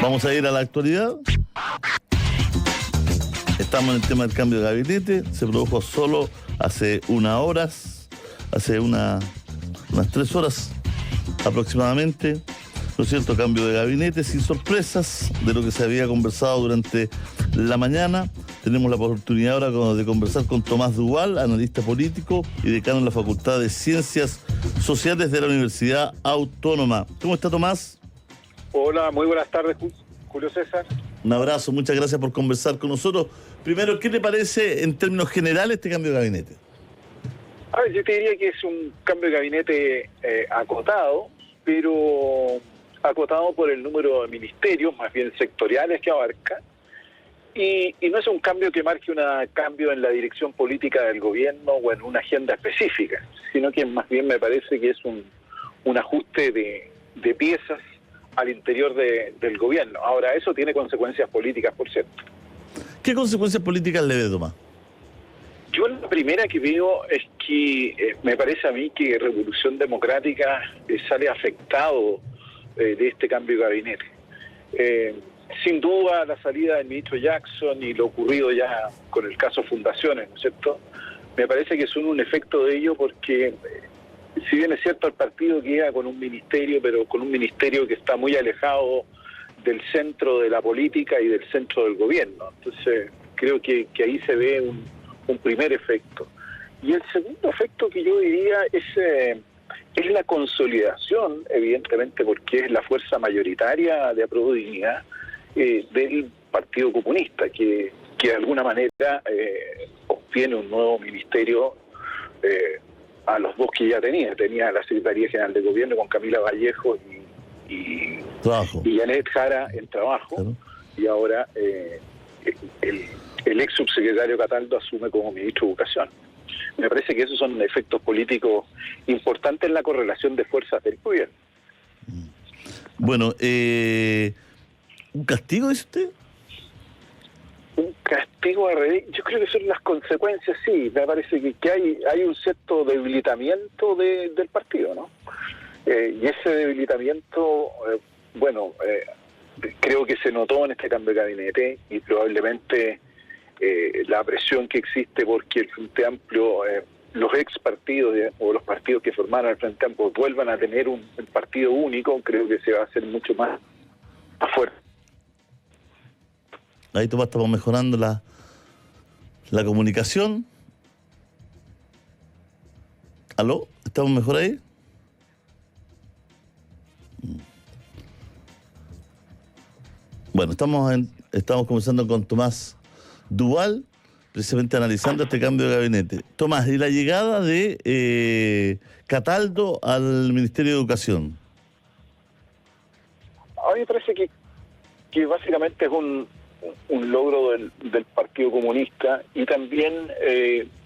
Vamos a ir a la actualidad. Estamos en el tema del cambio de gabinete. Se produjo solo hace unas 3 horas aproximadamente. ¿No es cierto? Cambio de gabinete sin sorpresas de lo que se había conversado durante la mañana. Tenemos la oportunidad ahora de conversar con Tomás Duval, analista político y decano en la Facultad de Ciencias Sociales de la Universidad Autónoma. ¿Cómo está, Tomás? Hola, muy buenas tardes, Julio César. Un abrazo, muchas gracias por conversar con nosotros. Primero, ¿qué te parece en términos generales este cambio de gabinete? A ver, yo te diría que es un cambio de gabinete acotado, pero acotado por el número de ministerios, más bien sectoriales que abarca, y no es un cambio que marque un cambio en la dirección política del gobierno o en una agenda específica, sino que más bien me parece que es un ajuste de piezas al interior del gobierno. Ahora, eso tiene consecuencias políticas, por cierto. ¿Qué consecuencias políticas le ve, Tomás? Yo la primera que veo es que me parece a mí que Revolución Democrática sale afectado de este cambio de gabinete. Sin duda la salida del ministro Jackson y lo ocurrido ya con el caso Fundaciones, ¿no es cierto? Me parece que son un efecto de ello porque, si bien es cierto, el partido queda con un ministerio, pero con un ministerio que está muy alejado del centro de la política y del centro del gobierno. Entonces creo que ahí se ve un primer efecto. Y el segundo efecto que yo diría es la consolidación, evidentemente, porque es la fuerza mayoritaria de Apruebo Dignidad del Partido Comunista, que de alguna manera obtiene un nuevo ministerio a los dos que ya tenía la Secretaría General de Gobierno con Camila Vallejo y Janet Jara en trabajo, claro. Y ahora el ex subsecretario Cataldo asume como ministro de Educación. Me parece que esos son efectos políticos importantes en la correlación de fuerzas del gobierno. Bueno, ¿un castigo, dice usted? Un castigo a revés, yo creo que son las consecuencias, sí. Me parece que hay un cierto debilitamiento del partido, ¿no? Y ese debilitamiento, creo que se notó en este cambio de gabinete y probablemente la presión que existe porque el Frente Amplio, los ex partidos o los partidos que formaron el Frente Amplio vuelvan a tener un partido único, creo que se va a hacer mucho más fuerte. Ahí, Tomás, estamos mejorando la comunicación. ¿Aló? ¿Estamos mejor ahí? Bueno, estamos conversando con Tomás Duval, precisamente analizando este cambio de gabinete. Tomás, ¿y la llegada de Cataldo al Ministerio de Educación? A mí me parece que básicamente es un logro del Partido Comunista y también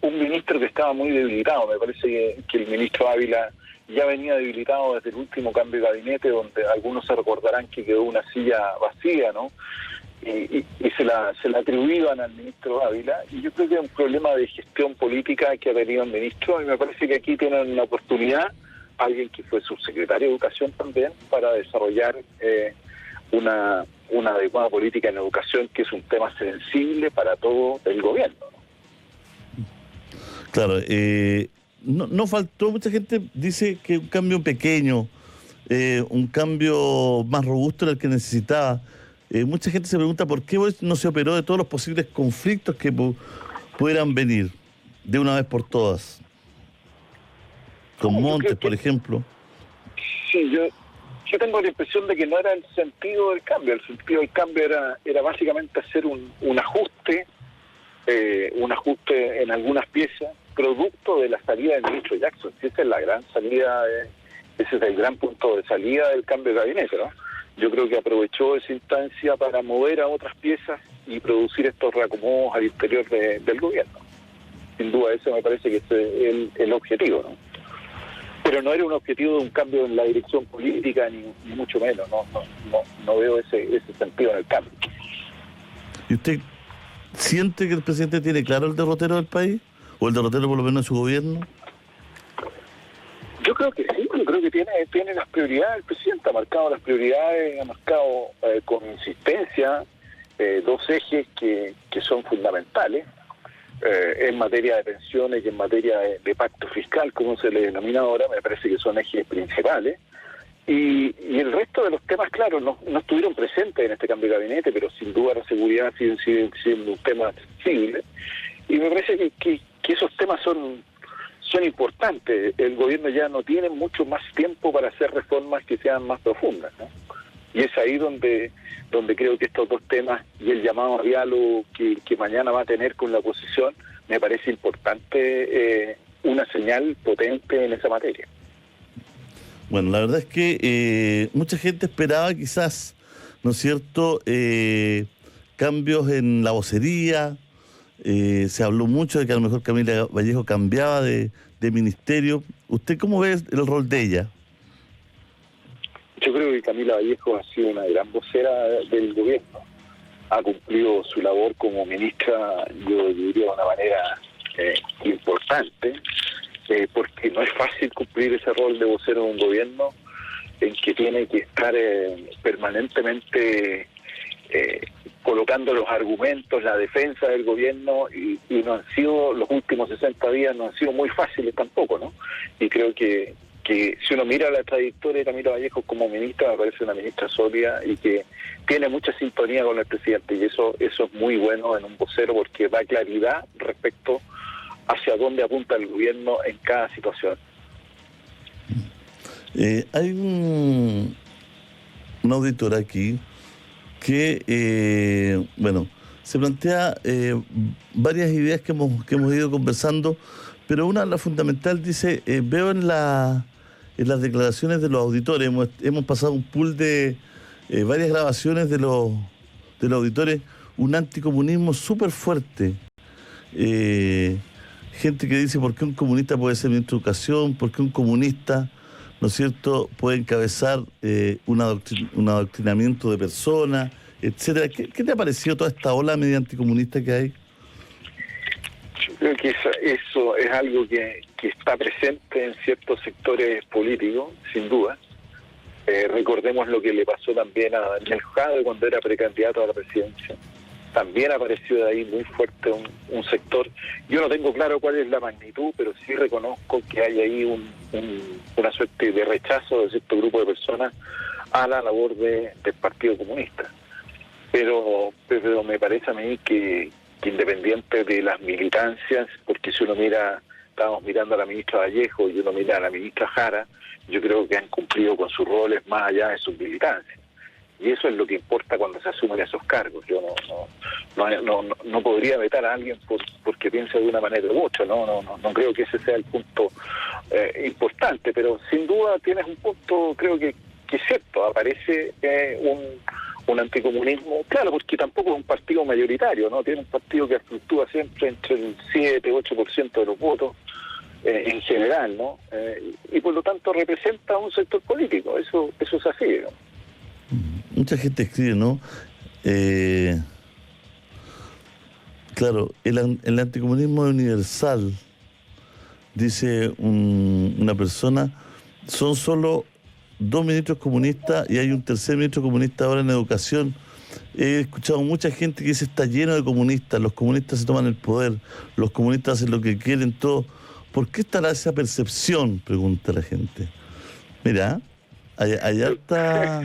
un ministro que estaba muy debilitado. Me parece que el ministro Ávila ya venía debilitado desde el último cambio de gabinete, donde algunos se recordarán que quedó una silla vacía, ¿no? Y se la atribuían al ministro Ávila, y yo creo que es un problema de gestión política que ha tenido el ministro, y me parece que aquí tienen una oportunidad, alguien que fue subsecretario de Educación también, para desarrollar una adecuada política en educación, que es un tema sensible para todo el gobierno, ¿no? Claro, no faltó, mucha gente dice que un cambio pequeño, un cambio más robusto era el que necesitaba. Mucha gente se pregunta por qué no se operó de todos los posibles conflictos que pudieran venir de una vez por todas. Con Montes, por ejemplo. Sí, yo tengo la impresión de que no era el sentido del cambio. El sentido del cambio era básicamente hacer un ajuste en algunas piezas, producto de la salida del ministro Jackson. Esa es la gran salida, ese es el gran punto de salida del cambio de gabinete, ¿no? Yo creo que aprovechó esa instancia para mover a otras piezas y producir estos reacomodos al interior del gobierno. Sin duda, ese me parece que es el objetivo, ¿no? Pero no era un objetivo de un cambio en la dirección política, ni mucho menos. No veo ese sentido en el cambio. ¿Y usted siente que el presidente tiene claro el derrotero del país? ¿O el derrotero por lo menos de su gobierno? Yo creo que sí, yo creo que tiene las prioridades. El presidente ha marcado las prioridades, ha marcado con insistencia dos ejes que son fundamentales en materia de pensiones y en materia de pacto fiscal, como se le denomina ahora. Me parece que son ejes principales. Y el resto de los temas, claro, no estuvieron presentes en este cambio de gabinete, pero sin duda la seguridad sigue siendo un tema sensible. Y me parece que esos temas son importantes. El gobierno ya no tiene mucho más tiempo para hacer reformas que sean más profundas, ¿no? Y es ahí donde creo que estos dos temas y el llamado a diálogo que mañana va a tener con la oposición, me parece importante, una señal potente en esa materia. Bueno, la verdad es que mucha gente esperaba quizás, ¿no es cierto?, cambios en la vocería. Se habló mucho de que a lo mejor Camila Vallejo cambiaba de ministerio. ¿Usted cómo ve el rol de ella? Yo creo que Camila Vallejo ha sido una gran vocera del gobierno. Ha cumplido su labor como ministra, yo diría, de una manera importante, porque no es fácil cumplir ese rol de vocero de un gobierno en que tiene que estar permanentemente colocando los argumentos, la defensa del gobierno, y no han sido, los últimos 60 días no han sido muy fáciles tampoco, ¿no? Y creo que si uno mira la trayectoria de Camila Vallejo como ministra, me parece una ministra sólida y que tiene mucha sintonía con el presidente, y eso es muy bueno en un vocero, porque da claridad respecto hacia dónde apunta el gobierno en cada situación. Hay un auditor aquí que, se plantea varias ideas que hemos ido conversando, pero una, la fundamental, dice, veo en las declaraciones de los auditores, hemos pasado un pool de varias grabaciones de los auditores, un anticomunismo súper fuerte. Gente que dice, ¿por qué un comunista puede ser ministro de Educación? ¿Por qué un comunista, ¿no es cierto?, puede encabezar un adoctrinamiento de personas, etcétera? ¿Qué te ha parecido toda esta ola media anticomunista que hay? Yo creo que eso es algo que está presente en ciertos sectores políticos, sin duda. Recordemos lo que le pasó también a Daniel Jadwe cuando era precandidato a la presidencia. También apareció de ahí muy fuerte un sector. Yo no tengo claro cuál es la magnitud, pero sí reconozco que hay ahí una suerte de rechazo de cierto grupo de personas a la labor del Partido Comunista. Pero me parece a mí que independiente de las militancias, porque si uno mira, estábamos mirando a la ministra Vallejo y uno mira a la ministra Jara, yo creo que han cumplido con sus roles más allá de sus militancias. Y eso es lo que importa cuando se asumen esos cargos. Yo no podría vetar a alguien porque piense de una manera u otra. No creo que ese sea el punto importante, pero sin duda tienes un punto, creo que es cierto. Aparece un anticomunismo, claro, porque tampoco es un partido mayoritario, ¿no? Tiene un partido que fluctúa siempre entre el 7-8% de los votos en general, ¿no? Y por lo tanto representa un sector político. Eso es así, ¿no? Mucha gente escribe, ¿no? Claro, el anticomunismo es universal, dice una persona. Son solo 2 ministros comunistas y hay un tercer ministro comunista ahora en educación. He escuchado mucha gente que dice está lleno de comunistas, los comunistas se toman el poder, los comunistas hacen lo que quieren, todo. ¿Por qué estará esa percepción?, pregunta la gente. Mira, allá está...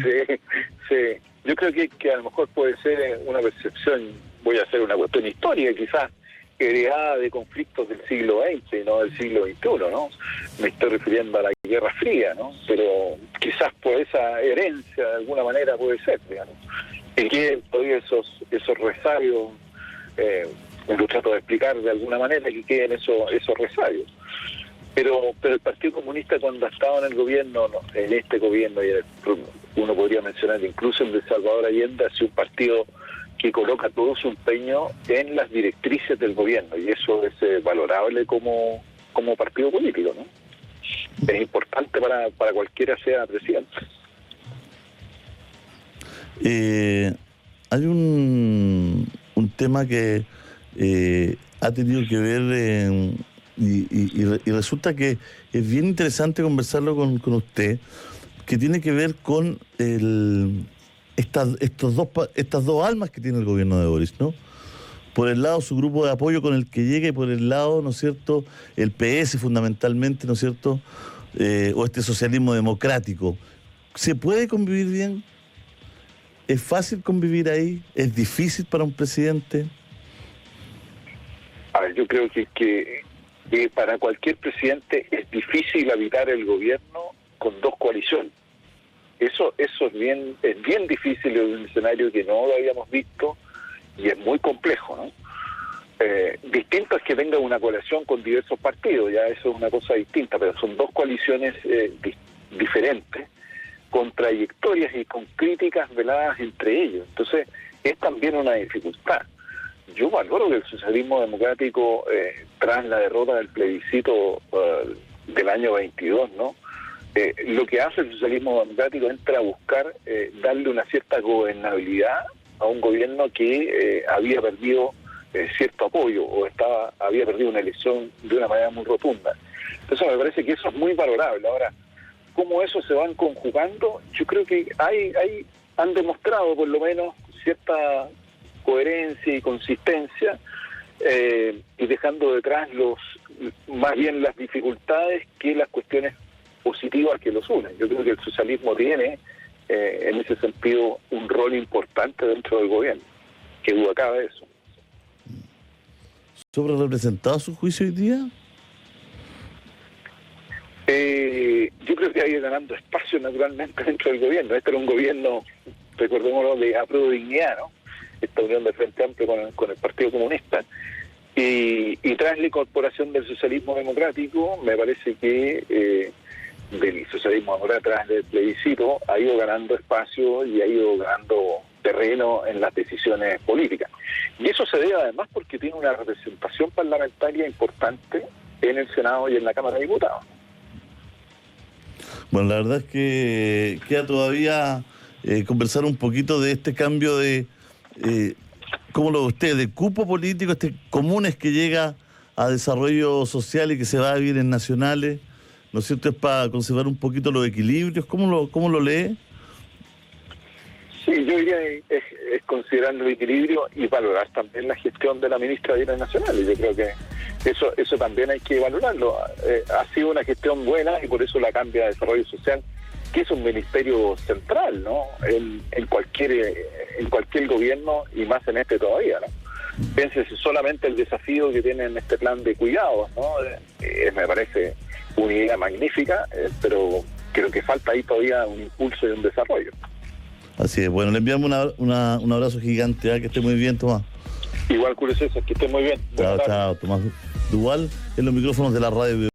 Sí. Yo creo que a lo mejor puede ser una percepción, voy a hacer una cuestión histórica quizás, heredada de conflictos del siglo XX, no del siglo XXI, ¿no? Me estoy refiriendo a la Guerra Fría, ¿no? Pero quizás por esa herencia de alguna manera puede ser, digamos. Que queden todavía esos resabios, lo trato de explicar de alguna manera, que queden esos resabios. Pero el Partido Comunista, cuando ha estado en el gobierno, en este gobierno, y uno podría mencionar incluso el de Salvador Allende, ha sido un partido que coloca todo su empeño en las directrices del gobierno, y eso es valorable como partido político, ¿no? Es importante para cualquiera sea presidente. Hay un tema que ha tenido que ver y resulta que es bien interesante conversarlo con usted, que tiene que ver con estas dos almas que tiene el gobierno de Boris, ¿no? Por el lado su grupo de apoyo con el que llega y por el lado, ¿no es cierto?, el PS fundamentalmente, ¿no es cierto?, o este socialismo democrático. ¿Se puede convivir bien? ¿Es fácil convivir ahí? ¿Es difícil para un presidente? A ver, yo creo que para cualquier presidente es difícil habitar el gobierno con dos coaliciones. Eso es bien difícil, en un escenario que no lo habíamos visto y es muy complejo, ¿no? Distinto es que tenga una coalición con diversos partidos, ya eso es una cosa distinta, pero son dos coaliciones diferentes, con trayectorias y con críticas veladas entre ellos. Entonces, es también una dificultad. Yo valoro que el socialismo democrático, tras la derrota del plebiscito del año 22, ¿no? Lo que hace el socialismo democrático entra a buscar darle una cierta gobernabilidad a un gobierno que había perdido cierto apoyo o había perdido una elección de una manera muy rotunda. Entonces me parece que eso es muy valorable. Ahora, cómo eso se van conjugando, yo creo que han demostrado por lo menos cierta coherencia y consistencia, y dejando detrás más bien las dificultades que las cuestiones positivas que los unen. Yo creo que el socialismo tiene en ese sentido un rol importante dentro del gobierno, que duda cabe de eso. ¿Sobre representado su juicio hoy día? Yo creo que ha ido ganando espacio naturalmente dentro del gobierno. Este era un gobierno, recordémoslo, de apruebo dignidad, ¿no? Esta unión del Frente Amplio con el Partido Comunista. Y tras la incorporación del socialismo democrático, me parece que del socialismo democrático tras el plebiscito ha ido ganando espacio y ha ido ganando terreno en las decisiones políticas. Y eso se debe además porque tiene una representación parlamentaria importante en el Senado y en la Cámara de Diputados. Bueno, la verdad es que queda todavía conversar un poquito de este cambio de, ¿cómo lo ve usted?, de cupo político, comunes que llega a desarrollo social y que se va a vivir en nacionales, ¿no es cierto?, es para conservar un poquito los equilibrios. ¿Cómo lo lee? Sí, yo diría es considerar el equilibrio y valorar también la gestión de la ministra de Bienes Nacionales. Yo creo que eso también hay que valorarlo. Ha sido una gestión buena y por eso la cambia de Desarrollo Social, que es un ministerio central, ¿no? En cualquier gobierno y más en este todavía, ¿no? Piénsese solamente el desafío que tiene en este plan de cuidados, ¿no? Me parece una idea magnífica, pero creo que falta ahí todavía un impulso y un desarrollo. Así es. Bueno, le enviamos un abrazo gigante, que esté muy bien, Tomás. Igual, Julio César, que esté muy bien. Chao, Tomás Duval, en los micrófonos de la radio.